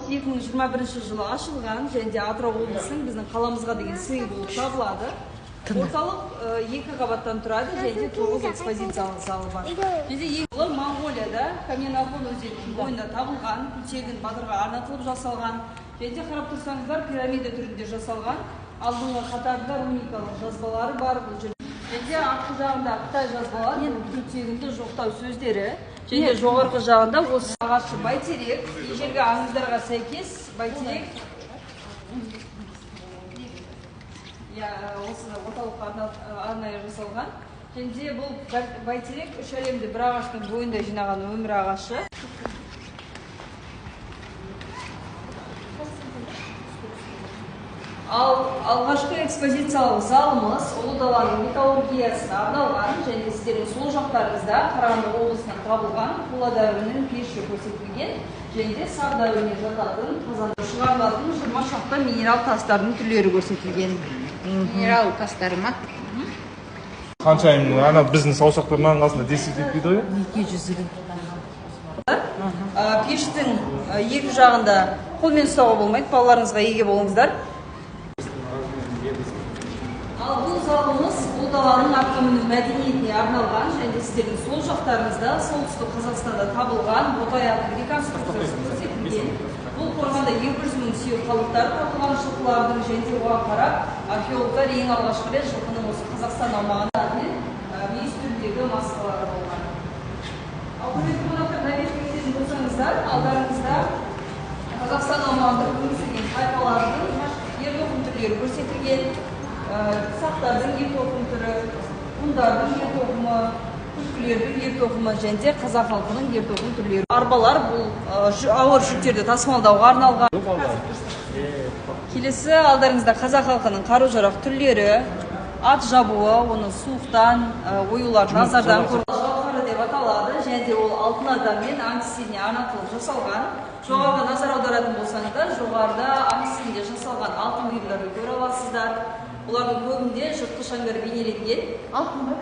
2021 жылы ашылған және де Атырау облысының біздің қаламызға деген сый болып табылады. Орталық 2 қабаттан тұрады және де 9 экспозициялық залы бар. Және жылы Монғолияда Камен-Афон өзенінің бойында табылған, Күлтегін батырға арнатылып жасалған, және де қарап тұрсаңыздар пирамида түрінде жасалған, алдыңғы қатарында руникалық жазбалары бар. Және де артқы жағында Қытай жазбалары, Күлтегінді жоқтау сөздері, және жоғарғы жағында осы ағашы бәйтерек, ежелгі аңыздарға сәйкес бәйтерек осы орталыққа арнайы жасалған. Және де бұл бәйтерек үш әлемді бір ағаштың бойында жинаған өмір ағашы. Алғашқы экспозициялық залымыз Ұлы даланың металлургиясына арналған, және сіздердің сол жақтарыңызда Қарағанды облысынан табылған қола дәуірінің пеші көрсетілген, және де сақ дәуіріне жататын қазанда шығарылатын 20 шақты минерал тастардың түрлері көрсетілген. Минерал тастары ма? Қаншайым ана біздің саусақтарының қасында десектеп дейді ғой? 200. Пештің екі жағында қолмен ұстауға болмайды, балаларыңызға еге болыңыздар. Ал бұл залымыз Ұлы даланың атқа міну мәдениетіне арналған, және де сіздердің сол жақтарыңызда солтүстік Қазақстанда табылған ботай атты реконструкциясы көрсетілген. Бұл қорғанда 200 мың сүйек қалдықтар табылған жылқылардың, және де оған қарап археологтар ең алғашқы рет жылқының осы Қазақстан аумағында мүйіз түріндегі маскалары болған. Ал құрметті қонақтар, нәтижесін болсаңыздар, алдарыңызда Қазақстан аумағында өмір сүрген тайпалардың ер-тоқым түрлері көрсетілген. Сақтардың ер-тоқым түрі, ғұндардың ер-тоқымы, түркілердің ер-тоқымы, және де қазақ халқының ер-тоқым түрлері. Арбалар бұл ауыр жүктерді тасымалдауға арналған. Келесі алдарыңызда қазақ халқының қару-жарақ түрлері, ат жабуы, оны суықтан, оюлар назардан қорғау деп аталады, және де ол алтын адам мен аң стиліне арнатылып жасалған. Жоғарғы назар аударатын болсаңыздар, жоғарыда аң стилінде жасалған алтын бұйымдарды көре аласыздар. Олардың көбінде жыртқыш аңдар бейнеленген. Алтын ба?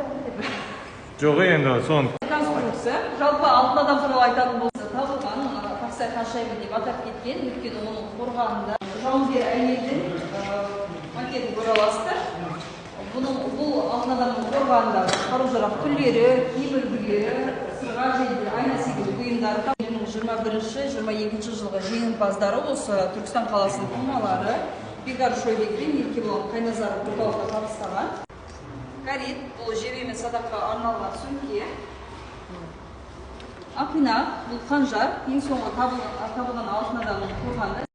Жоқ, енді соны Реконструкция. Жалпы алтын адам туралы айтатын болса табылған, Тақсай Ханшайым деп атап кеткен, өйткені оның қорғанында жауынгер әйелдің макетін көре аласыздар. Бұл алтын адамның қорғанында қару-жарақ түрлері, киім үлгілері, сырға және де айна секілді бұйымдары. 2021-2022 жылғы жеңімпаздары осы Түркістан қаласының тумалары Бекар Шойбек пен Еркебұлан Қайназаров орталықта табыстаған. Карит, бұл жебе мен садаққа арналған сөмке. Апина, бұл қанжар, ең соңғы табылған алтын адамның қорғанында,